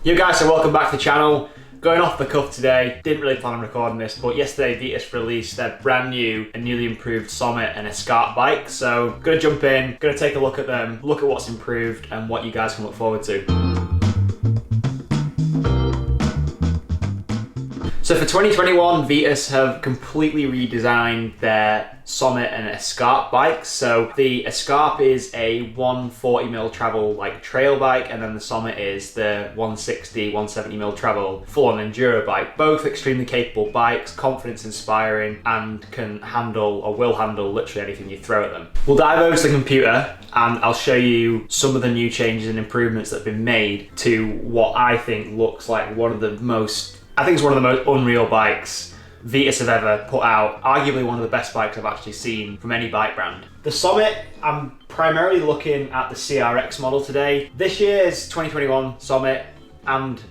Yo guys, so welcome back to the channel. Going off the cuff today, didn't really plan on recording this, but yesterday Vitus released their brand new and newly improved Sommet and Escarpe bikes. So I'm gonna jump in, gonna take a look at them, look at what's improved and what you guys can look forward to. So for 2021, Vitus have completely redesigned their Sommet and Escarpe bikes. So the Escarpe is a 140mm travel like trail bike, and then the Sommet is the 160, 170mm travel full-on enduro bike. Both extremely capable bikes, confidence inspiring, and can handle or will handle literally anything you throw at them. We'll dive over to the computer and I'll show you some of the new changes and improvements that have been made to what I think looks like one of the most unreal bikes Vitus have ever put out. Arguably one of the best bikes I've actually seen from any bike brand. The Sommet, I'm primarily looking at the CRX model today. This year's 2021 Sommet and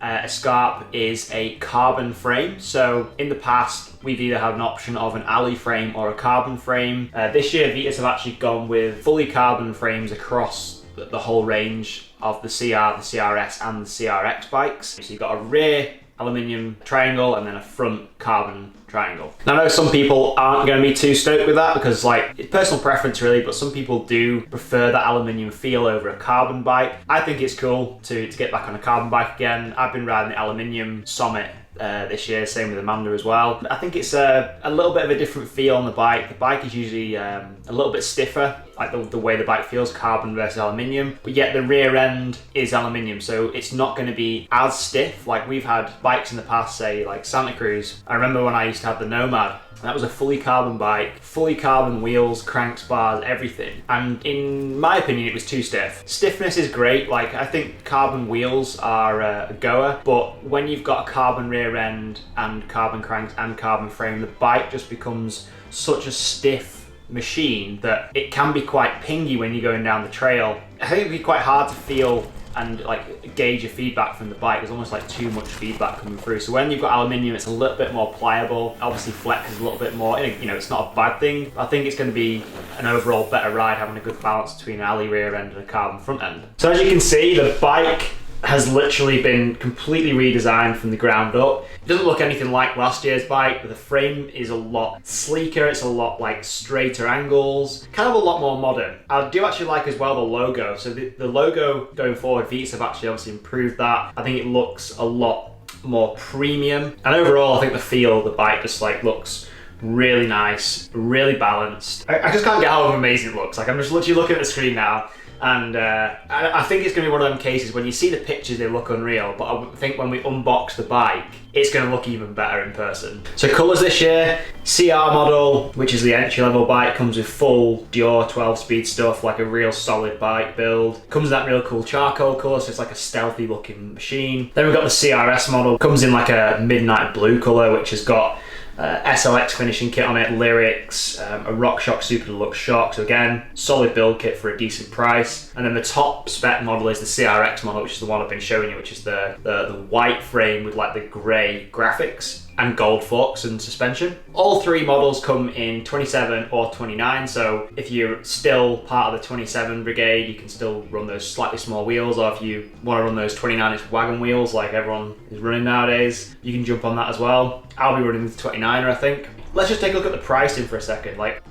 Escarpe is a carbon frame. So in the past, we've either had an option of an alley frame or a carbon frame. This year, Vitus have actually gone with fully carbon frames across the whole range of the CR, the CRS and the CRX bikes. So you've got a rear aluminium triangle and then a front carbon triangle. Now I know some people aren't going to be too stoked with that because it's personal preference really, but some people do prefer that aluminium feel over a carbon bike. I think it's cool to get back on a carbon bike again. I've been riding the aluminium Sommet this year, same with Amanda as well. I think it's a little bit of a different feel on the bike. The bike is usually a little bit stiffer, like the way the bike feels, carbon versus aluminium, but yet the rear end is aluminium, so it's not going to be as stiff. Like we've had bikes in the past, say like Santa Cruz. I remember when I used to have the Nomad. That was a fully carbon bike, fully carbon wheels, cranks, bars, everything. And in my opinion, it was too stiff. Stiffness is great. Like I think carbon wheels are a goer, but when you've got a carbon rear end and carbon cranks and carbon frame, the bike just becomes such a stiff machine that it can be quite pingy when you're going down the trail. I think it'd be quite hard to feel and like gauge your feedback from the bike. There's almost like too much feedback coming through. So when you've got aluminium, it's a little bit more pliable. Obviously flex is a little bit more, you know, it's not a bad thing. I think it's going to be an overall better ride, having a good balance between an alley rear end and a carbon front end. So as you can see, the bike has literally been completely redesigned from the ground up. It doesn't look anything like last year's bike, but the frame is a lot sleeker, it's a lot like straighter angles, kind of a lot more modern. I do actually like as well the logo. So the logo going forward, Vitus have actually obviously improved that. I think it looks a lot more premium. And overall, I think the feel of the bike just like looks really nice, really balanced. I just can't get how amazing it looks. Like I'm just literally looking at the screen now. And I think it's going to be one of them cases when you see the pictures they look unreal, but I think when we unbox the bike it's going to look even better in person. So colours this year, CR model, which is the entry level bike, comes with full Dior 12 speed stuff, like a real solid bike build. Comes in that real cool charcoal colour, so it's like a stealthy looking machine. Then we've got the CRS model, comes in like a midnight blue colour, which has got SLX finishing kit on it, lyrics, a RockShox Super Deluxe shock, so again, solid build kit for a decent price. And then the top spec model is the CRX model, which is the one I've been showing you, which is the white frame with like the grey graphics and gold forks and suspension. All three models come in 27 or 29, so if you're still part of the 27 brigade, you can still run those slightly small wheels, or if you want to run those 29-inch wagon wheels like everyone is running nowadays, you can jump on that as well. I'll be running with the 29er, I think. Let's just take a look at the pricing for a second. Like,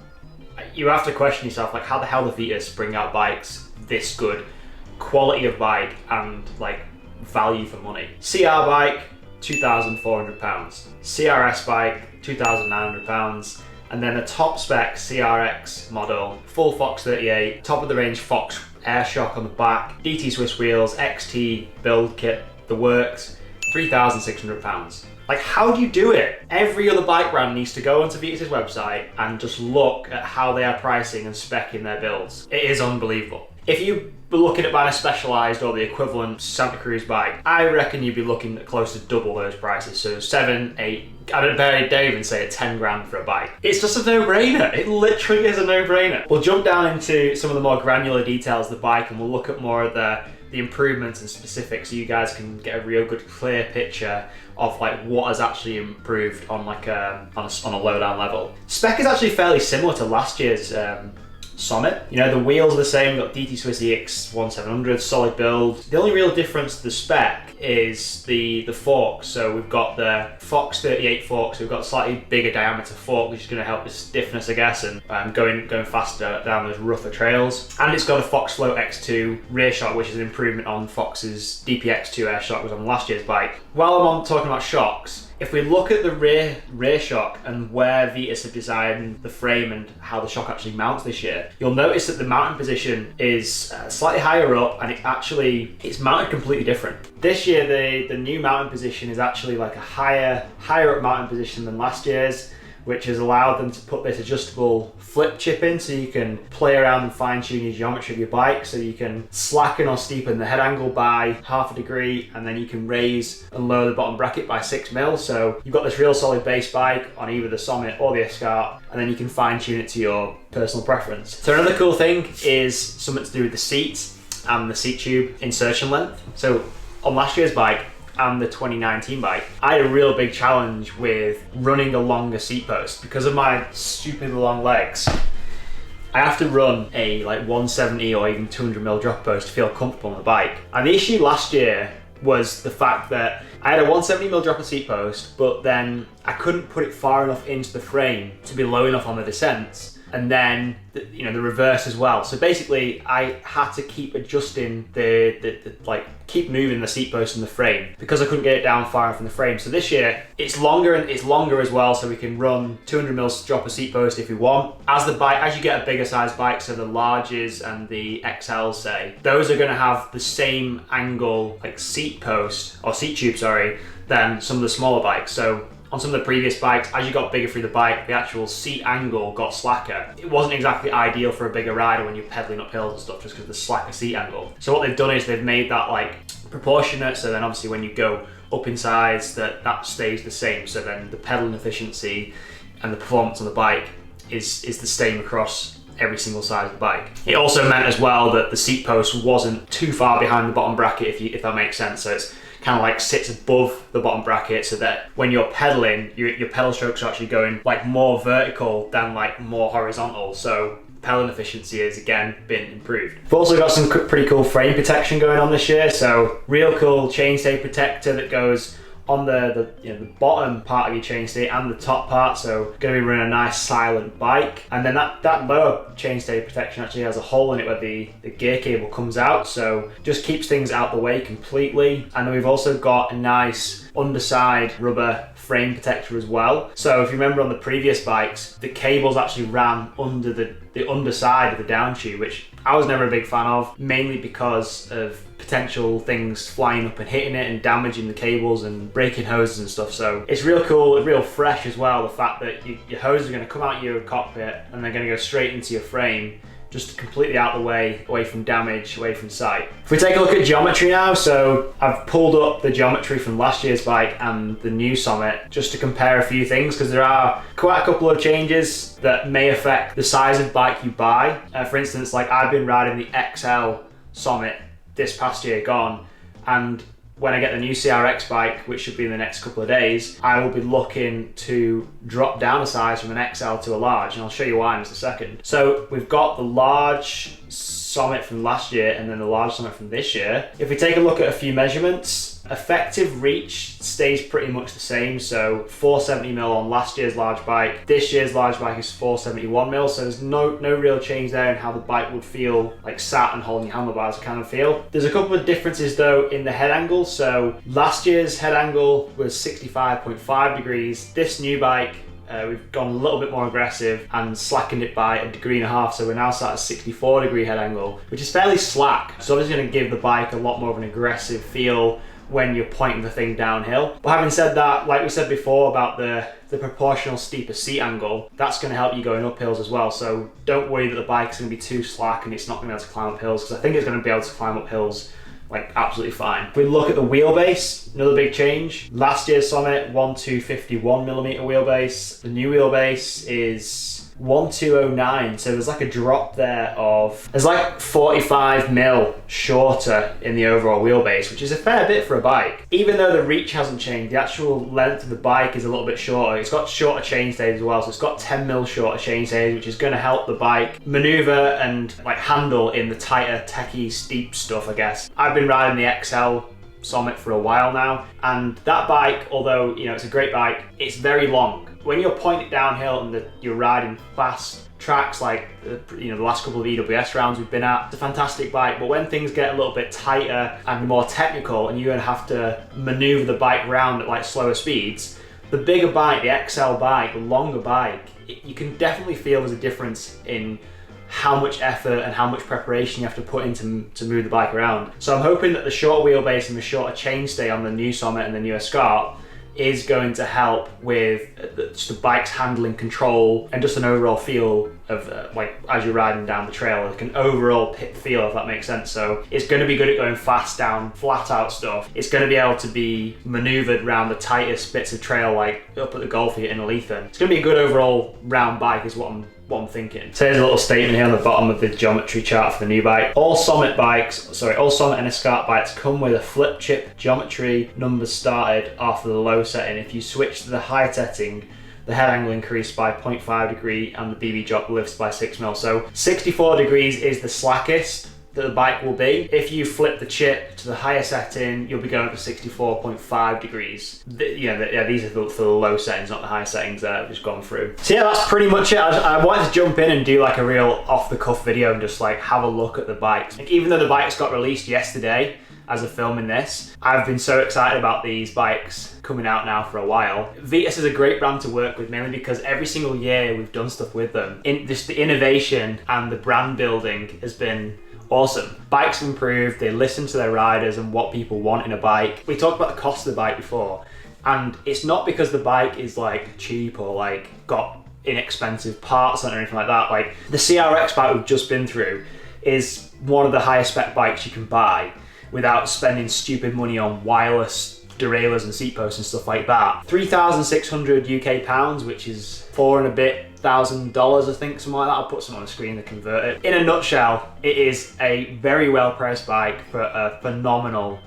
you have to question yourself, like, how the hell did Vitus bring out bikes this good, quality of bike and like value for money? CR bike, £2,400. CRS bike, £2,900. And then the top spec CRX model, full Fox 38, top of the range Fox air shock on the back, DT Swiss wheels, XT build kit, the works, £3,600. Like, how do you do it? Every other bike brand needs to go onto Vitus's website and just look at how they are pricing and specing their builds. It is unbelievable. If you were looking at buying a Specialized or the equivalent Santa Cruz bike, I reckon you'd be looking at close to double those prices. So 7, 8, I dare even say 10 grand for a bike. It's just a no-brainer. It literally is a no-brainer. We'll jump down into some of the more granular details of the bike and we'll look at more of the improvements and specifics so you guys can get a real good clear picture of like what has actually improved on like on a low down level. Spec is actually fairly similar to last year's Sommet. You know, the wheels are the same, we've got DT Swiss EX1700, solid build. The only real difference to the spec is the forks. So we've got the Fox 38 forks, we've got slightly bigger diameter fork, which is going to help with stiffness, I guess, and going faster down those rougher trails. And it's got a Fox Float X2 rear shock, which is an improvement on Fox's DPX2 air shock, was on last year's bike. While I'm on talking about shocks, if we look at the rear shock and where Vitus have designed the frame and how the shock actually mounts this year, you'll notice that the mounting position is slightly higher up, and it's mounted completely different. This year, the new mounting position is actually like a higher up mounting position than last year's, which has allowed them to put this adjustable flip chip in, so you can play around and fine tune your geometry of your bike, so you can slacken or steepen the head angle by 0.5 degree, and then you can raise and lower the bottom bracket by 6 mil. So you've got this real solid base bike on either the Sommet or the Escarpe, and then you can fine tune it to your personal preference. So another cool thing is something to do with the seats and the seat tube insertion length. So on last year's bike and the 2019 bike, I had a real big challenge with running a longer seat post. Because of my stupidly long legs, I have to run a like 170 or even 200mm drop post to feel comfortable on the bike. And the issue last year was the fact that I had a 170mm dropper seat post, but then I couldn't put it far enough into the frame to be low enough on the descents. And then the reverse as well. So basically, I had to keep adjusting keep moving the seat post and the frame because I couldn't get it down far enough in the frame. So this year it's longer, and it's longer as well, so we can run 200mm dropper seat post if we want. As you get a bigger size bike, so the larges and the XLs, say, those are going to have the same angle, like seat post or seat tube, sorry, than some of the smaller bikes. So on some of the previous bikes, as you got bigger through the bike, the actual seat angle got slacker. It wasn't exactly ideal for a bigger rider when you're pedaling up hills and stuff, just because of the slacker seat angle. So what they've done is they've made that like proportionate, so then obviously when you go up in size, that stays the same. So then the pedaling efficiency and the performance on the bike is the same across every single side of the bike. It also meant as well that the seat post wasn't too far behind the bottom bracket, if that makes sense. So it's kind of like sits above the bottom bracket, so that when you're pedaling, your pedal strokes are actually going like more vertical than like more horizontal. So pedaling efficiency has again been improved. We've also got some pretty cool frame protection going on this year. So real cool chainstay protector that goes on the bottom part of your chainstay and the top part, so going to be running a nice silent bike. And then that lower chainstay protection actually has a hole in it where the gear cable comes out, so just keeps things out the way completely. And then we've also got a nice underside rubber frame protector as well. So if you remember on the previous bikes, the cables actually ran under the underside of the down tube, which I was never a big fan of, mainly because of potential things flying up and hitting it and damaging the cables and breaking hoses and stuff. So it's real cool, real fresh as well, the fact that your hoses are going to come out your cockpit and they're going to go straight into your frame, just completely out the way, away from damage, away from sight. If we take a look at geometry now, so I've pulled up the geometry from last year's bike and the new Sommet just to compare a few things, because there are quite a couple of changes that may affect the size of bike you buy. For instance, like I've been riding the XL Sommet this past year gone, and when I get the new CRX bike, which should be in the next couple of days, I will be looking to drop down a size from an XL to a large, and I'll show you why in just a second. So we've got the large Sommet from last year and then the large Sommet from this year. If we take a look at a few measurements, effective reach stays pretty much the same, so 470mm on last year's large bike. This year's large bike is 471mm, so there's no real change there in how the bike would feel like sat and holding handlebars kind of feel. There's a couple of differences though in the head angle. So last year's head angle was 65.5 degrees. This new bike, we've gone a little bit more aggressive and slackened it by 1.5 degrees, so we're now sat at a 64-degree head angle, which is fairly slack. So it's going to give the bike a lot more of an aggressive feel when you're pointing the thing downhill. But having said that, like we said before about the proportional steeper seat angle, that's going to help you going up hills as well. So don't worry that the bike's going to be too slack and it's not going to be able to climb up hills, because I think it's going to be able to climb up hills like absolutely fine. If we look at the wheelbase, Another big change. Last year's Sommet, 1251mm wheelbase. The new wheelbase is 1209, so there's like a drop there of, there's like 45mm shorter in the overall wheelbase, which is a fair bit for a bike. Even though the reach hasn't changed, the actual length of the bike is a little bit shorter. It's got shorter chainstays as well, so it's got 10mm shorter chainstays, which is going to help the bike maneuver and like handle in the tighter, techie, steep stuff, I guess. I've been riding the XL Sommet for a while now, and that bike, although you know it's a great bike, it's very long. When you're pointing downhill and you're riding fast tracks like the last couple of EWS rounds we've been at, it's a fantastic bike. But when things get a little bit tighter and more technical, and you're going to have to maneuver the bike around at like slower speeds, the bigger bike, the XL bike, the longer bike, you can definitely feel there's a difference in how much effort and how much preparation you have to put in to move the bike around. So I'm hoping that the shorter wheelbase and the shorter chainstay on the new Sommet and the new Escarpe is going to help with just the bike's handling control and just an overall feel of like as you're riding down the trail, like an overall pit feel, if that makes sense. So it's going to be good at going fast down flat out stuff. It's going to be able to be maneuvered around the tightest bits of trail, like up at the Golf in Olethen. It's going to be a good overall round bike is what I'm thinking. So here's a little statement here on the bottom of the geometry chart for the new bike. All Sommet and Escarpe bikes come with a flip chip geometry, numbers started after the low setting. If you switch to the high setting, the head angle increased by 0.5 degree and the BB jock lifts by 6mm. So 64 degrees is the slackest that the bike will be. If you flip the chip to the higher setting, you'll be going up to 64.5 degrees. These are for the low settings, not the high settings that I've just gone through. So yeah, that's pretty much it. I wanted to jump in and do like a real off-the-cuff video and just like have a look at the bikes. Like, even though the bikes got released yesterday, as of filming this, I've been so excited about these bikes coming out now for a while. Vitus is a great brand to work with, mainly because every single year we've done stuff with them. Just the innovation and the brand building has been awesome. Bikes have improved, they listen to their riders and what people want in a bike. We talked about the cost of the bike before, and it's not because the bike is like cheap or like got inexpensive parts on it or anything like that. Like the CRX bike we've just been through is one of the highest spec bikes you can buy without spending stupid money on wireless derailleurs and seat posts and stuff like that. 3,600 UK pounds, which is $4,000 and a bit, I think, something like that. I'll put some on the screen to convert it. In a nutshell, it is a very well priced bike for a phenomenal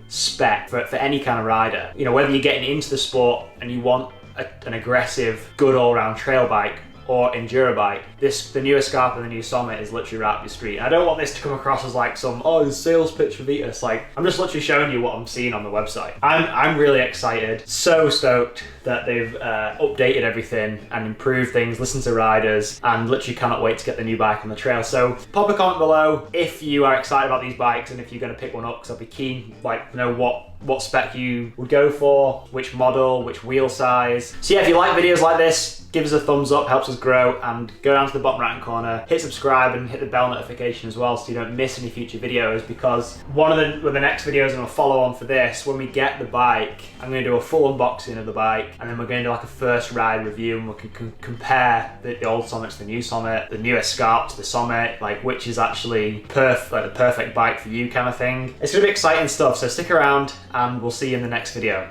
spec for any kind of rider. You know, whether you're getting into the sport and you want an aggressive, good all-round trail bike or enduro bike, the new Escarpe and the new Sommet is literally right up your street. And I don't want this to come across as like some sales pitch for Vitus. Like, I'm just literally showing you what I'm seeing on the website. I'm really excited, so stoked that they've updated everything and improved things, listened to riders, and literally cannot wait to get the new bike on the trail. So pop a comment below if you are excited about these bikes and if you're going to pick one up, because I'd be keen to know what spec you would go for, which model, which wheel size. So yeah, if you like videos like this, give us a thumbs up, helps us grow, and go down to the bottom right hand corner, hit subscribe and hit the bell notification as well so you don't miss any future videos, because one of the next videos and a follow on for this, when we get the bike, I'm going to do a full unboxing of the bike, and then we're going to do like a first ride review, and we can compare the old Sommet to the new Sommet, the new Escarpe to the Sommet, like which is actually the perfect bike for you kind of thing. It's going to be exciting stuff, so stick around and we'll see you in the next video.